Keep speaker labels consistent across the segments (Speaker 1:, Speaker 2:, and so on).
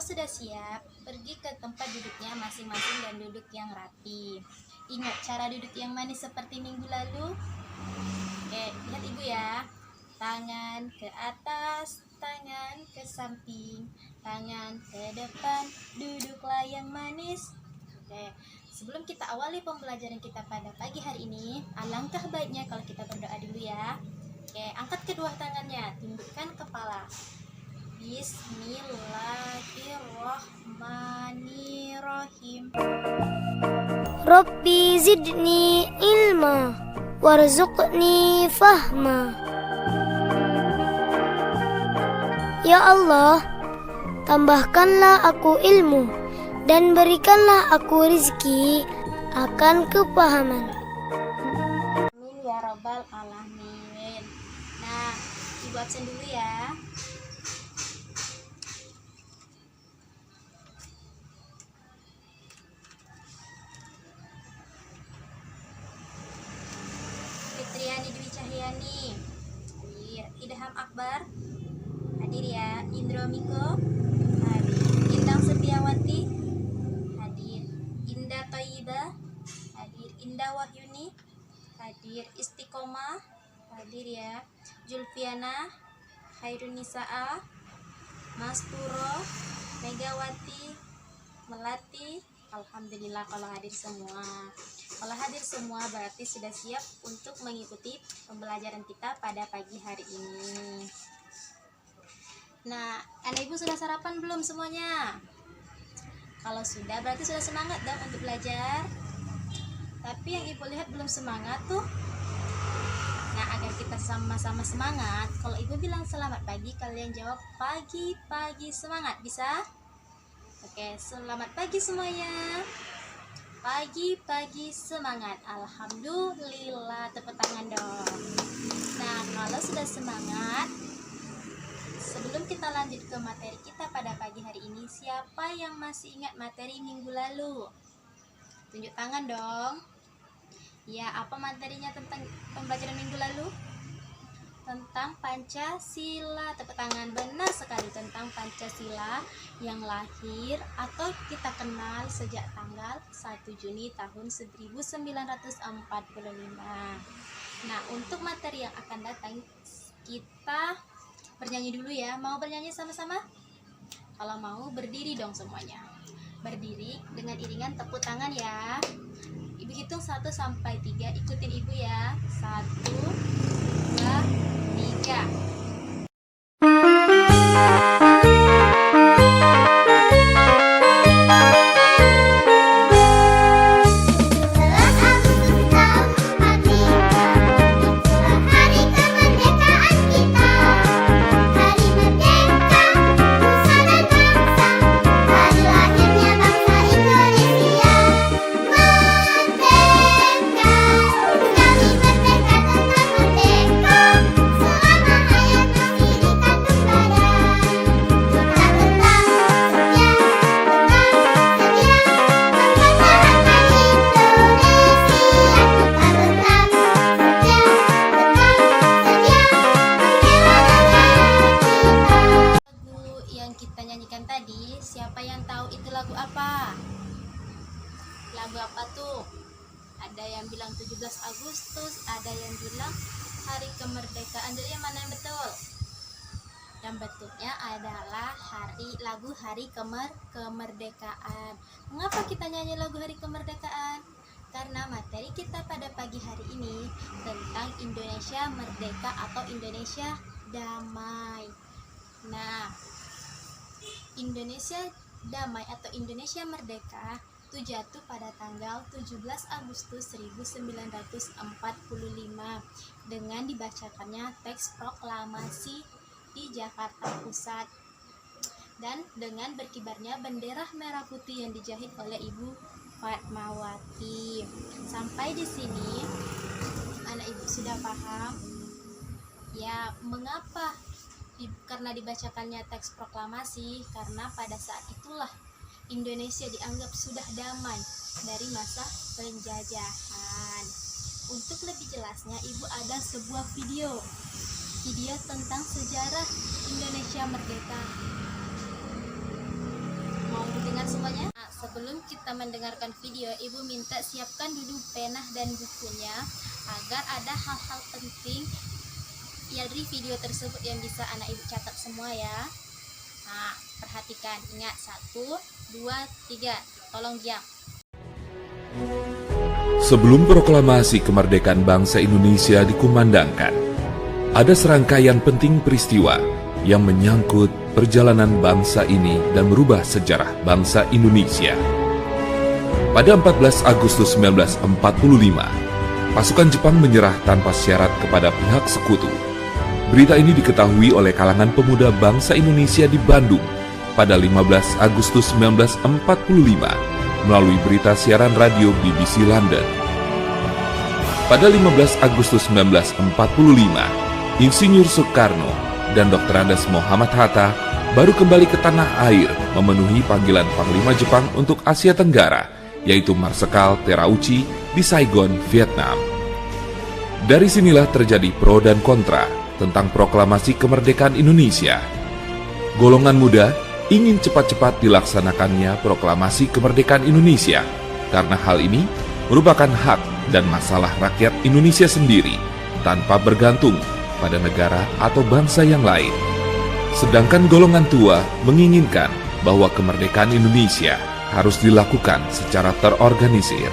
Speaker 1: sudah siap, pergi ke tempat duduknya masing-masing dan duduk yang rapi. Ingat cara duduk yang manis seperti minggu lalu? Oke, lihat ibu ya. Tangan ke atas, tangan ke samping, tangan ke depan, duduklah yang manis. Oke, sebelum kita awali pembelajaran kita pada pagi hari ini, alangkah baiknya kalau kita berdoa dulu ya. Oke, angkat kedua tangannya, tundukkan kepala. Bismillahirrahmanirrahim.
Speaker 2: Rabbi zidni ilma warzuqni fahma. Ya Allah, tambahkanlah aku ilmu dan berikanlah aku rizki akan kepahaman.
Speaker 1: Amin ya rabbal alamin. Nah, ibu absen dulu ya. Fitriani Dwi Cahyani hadir. Idham Akbar hadir ya. Indro Miko hadir. Indang Setiawati hadir. Indah Thayyibah hadir. Indah Wahyuni hadir. Istiqomah hadir ya. Julfiana Khairun Nisaa, Mas Puro, Megawati, Melati. Alhamdulillah kalau hadir semua. Kalau hadir semua berarti sudah siap untuk mengikuti pembelajaran kita pada pagi hari ini. Nah, anak ibu sudah sarapan belum semuanya? Kalau sudah berarti sudah semangat dong untuk belajar. Tapi yang ibu lihat belum semangat tuh. Nah, agar kita sama-sama semangat, kalau ibu bilang selamat pagi, kalian jawab pagi-pagi semangat. Bisa? Oke, selamat pagi semuanya. Pagi-pagi semangat. Alhamdulillah, tepuk tangan dong. Nah, kalau sudah semangat, sebelum kita lanjut ke materi kita pada pagi hari ini, siapa yang masih ingat materi minggu lalu? Tunjuk tangan dong. Ya, apa materinya tentang pembelajaran minggu lalu? Tentang Pancasila. Tepuk tangan. Benar sekali, tentang Pancasila yang lahir atau kita kenal sejak tanggal 1 Juni tahun 1945. Nah, untuk materi yang akan datang kita bernyanyi dulu ya. Mau bernyanyi sama-sama? Kalau mau berdiri dong semuanya. Berdiri dengan iringan tepuk tangan ya. Ibu hitung 1 sampai 3, ikutin ibu ya. 1, 2, 3. Tadi, siapa yang tahu itu lagu apa? Lagu apa tuh? Ada yang bilang 17 Agustus, ada yang bilang Hari Kemerdekaan. Jadi yang mana yang betul? Yang betulnya adalah lagu Hari Kemerdekaan. Mengapa kita nyanyi lagu Hari Kemerdekaan? Karena materi kita pada pagi hari ini tentang Indonesia Merdeka atau Indonesia Damai. Nah, Indonesia Damai atau Indonesia Merdeka itu jatuh pada tanggal 17 Agustus 1945 dengan dibacakannya teks proklamasi di Jakarta Pusat dan dengan berkibarnya bendera merah putih yang dijahit oleh Ibu Fatmawati. Sampai di sini anak ibu sudah paham ya mengapa karena dibacakannya teks proklamasi, karena pada saat itulah Indonesia dianggap sudah damai dari masa penjajahan. Untuk lebih jelasnya, ibu ada sebuah video tentang sejarah Indonesia Merdeka. kita mendengarkan video, Ibu minta siapkan dulu pena dan bukunya agar ada hal-hal penting ya dari video tersebut yang bisa anak Ibu catat semua ya. Nah, perhatikan, ingat 1, 2, 3, tolong diam.
Speaker 3: Sebelum proklamasi kemerdekaan bangsa Indonesia dikumandangkan, ada serangkaian penting peristiwa yang menyangkut perjalanan bangsa ini dan merubah sejarah bangsa Indonesia. Pada 14 Agustus 1945, pasukan Jepang menyerah tanpa syarat kepada pihak sekutu. Berita ini diketahui oleh kalangan pemuda bangsa Indonesia di Bandung pada 15 Agustus 1945 melalui berita siaran radio BBC London. Pada 15 Agustus 1945, Insinyur Soekarno dan Dr. Andes Muhammad Hatta baru kembali ke tanah air memenuhi panggilan Panglima Jepang untuk Asia Tenggara, yaitu Marsekal Terauchi di Saigon, Vietnam. Dari sinilah terjadi pro dan kontra tentang proklamasi kemerdekaan Indonesia. Golongan muda ingin cepat-cepat dilaksanakannya proklamasi kemerdekaan Indonesia karena hal ini merupakan hak dan masalah rakyat Indonesia sendiri tanpa bergantung pada negara atau bangsa yang lain. Sedangkan golongan tua menginginkan bahwa kemerdekaan Indonesia harus dilakukan secara terorganisir.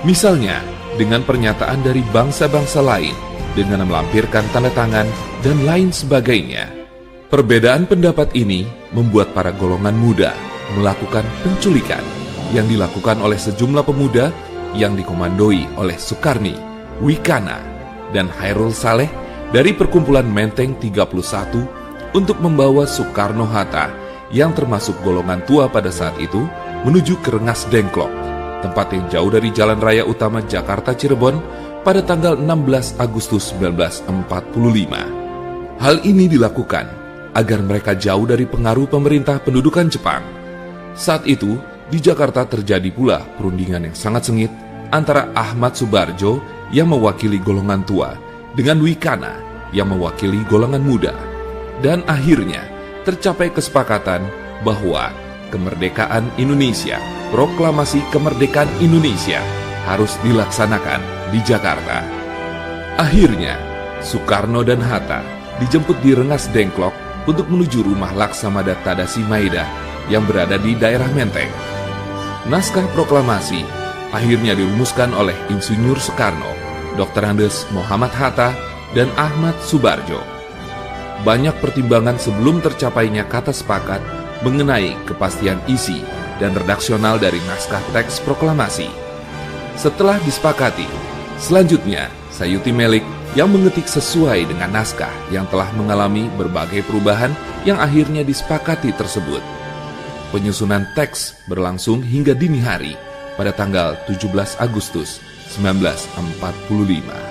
Speaker 3: Misalnya, dengan pernyataan dari bangsa-bangsa lain, dengan melampirkan tanda tangan, dan lain sebagainya. Perbedaan pendapat ini membuat para golongan muda melakukan penculikan yang dilakukan oleh sejumlah pemuda yang dikomandoi oleh Sukarni, Wikana, dan Hairul Saleh dari perkumpulan Menteng 31 untuk membawa Soekarno-Hatta yang termasuk golongan tua pada saat itu menuju ke Rengas Dengklok, tempat yang jauh dari jalan raya utama Jakarta Cirebon pada tanggal 16 Agustus 1945. Hal ini dilakukan agar mereka jauh dari pengaruh pemerintah pendudukan Jepang. Saat itu, di Jakarta terjadi pula perundingan yang sangat sengit antara Ahmad Subarjo yang mewakili golongan tua dengan Wikana yang mewakili golongan muda. Dan akhirnya tercapai kesepakatan bahwa kemerdekaan Indonesia, proklamasi kemerdekaan Indonesia harus dilaksanakan di Jakarta. Akhirnya, Soekarno dan Hatta dijemput di Rengas Dengklok untuk menuju rumah Laksamada Tadashi Maeda yang berada di daerah Menteng. Naskah proklamasi akhirnya dirumuskan oleh Insinyur Soekarno, Dr. Andes Muhammad Hatta, dan Ahmad Subarjo. Banyak pertimbangan sebelum tercapainya kata sepakat mengenai kepastian isi dan redaksional dari naskah teks proklamasi. Setelah disepakati, selanjutnya Sayuti Melik yang mengetik sesuai dengan naskah yang telah mengalami berbagai perubahan yang akhirnya disepakati tersebut. Penyusunan teks berlangsung hingga dini hari pada tanggal 17 Agustus 1945.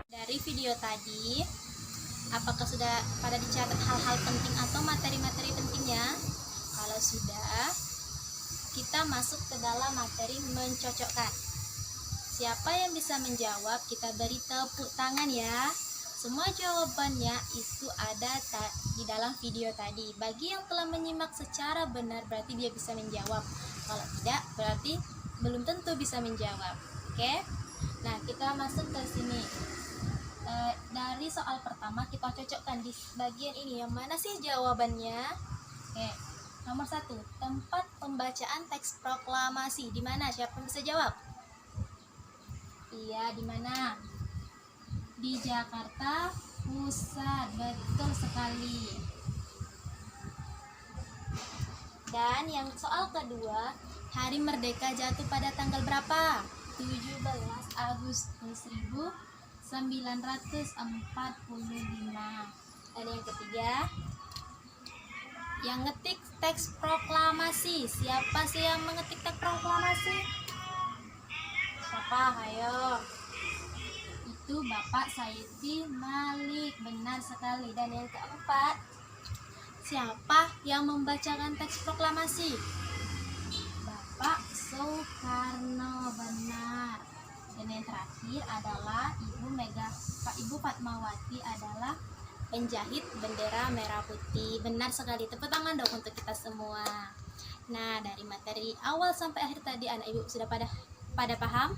Speaker 1: Dari video tadi, apakah sudah pada dicatat hal-hal penting atau materi-materi pentingnya? Kalau sudah, kita masuk ke dalam materi mencocokkan. Siapa yang bisa menjawab, kita beri tepuk tangan ya. Semua jawabannya itu ada di dalam video tadi. Bagi yang telah menyimak secara benar, berarti dia bisa menjawab. Kalau tidak, berarti belum tentu bisa menjawab. Oke? Nah, kita masuk ke sini. Dari soal pertama kita cocokkan di bagian ini. Yang mana sih jawabannya? Oke. Nomor 1, tempat pembacaan teks proklamasi. Di mana? Siapa yang bisa jawab? Iya, di mana? Di Jakarta Pusat. Betul sekali. Dan yang soal kedua, Hari Merdeka jatuh pada tanggal berapa? 17 Agustus 1945. Dan yang ketiga, yang ngetik teks proklamasi. Siapa sih yang mengetik teks proklamasi? Siapa? Ayo. Itu Bapak Sayuti Malik. Benar sekali. Dan yang keempat, siapa yang membacakan teks proklamasi? Bapak Soekarno. Benar. Dan yang terakhir adalah Ibu Fatmawati adalah penjahit bendera merah putih. Benar sekali, tepuk tangan dong untuk kita semua. Nah, dari materi awal sampai akhir tadi anak ibu sudah pada paham?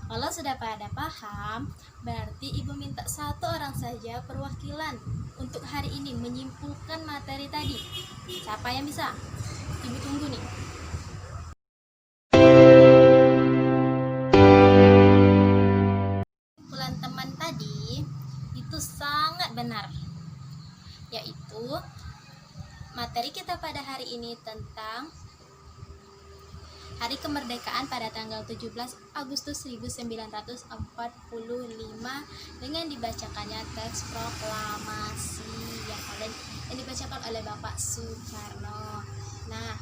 Speaker 1: Kalau sudah pada paham, berarti ibu minta satu orang saja perwakilan untuk hari ini menyimpulkan materi tadi. Siapa yang bisa? Ibu tunggu nih. Kesimpulan teman tadi itu sangat benar, yaitu materi kita pada hari ini tentang Hari Kemerdekaan pada tanggal 17 Agustus 1945 dengan dibacakannya teks proklamasi yang dibacakan oleh Bapak Soekarno. Nah,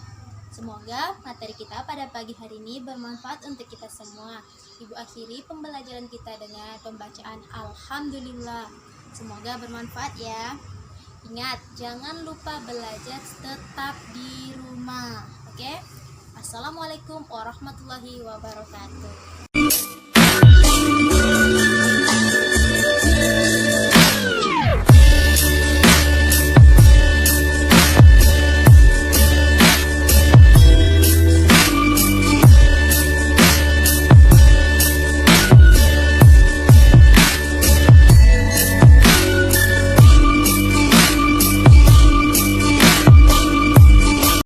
Speaker 1: semoga materi kita pada pagi hari ini bermanfaat untuk kita semua. Ibu akhiri pembelajaran kita dengan pembacaan Alhamdulillah. Semoga bermanfaat ya. Ingat, jangan lupa belajar tetap di rumah. Oke? Assalamualaikum warahmatullahi wabarakatuh.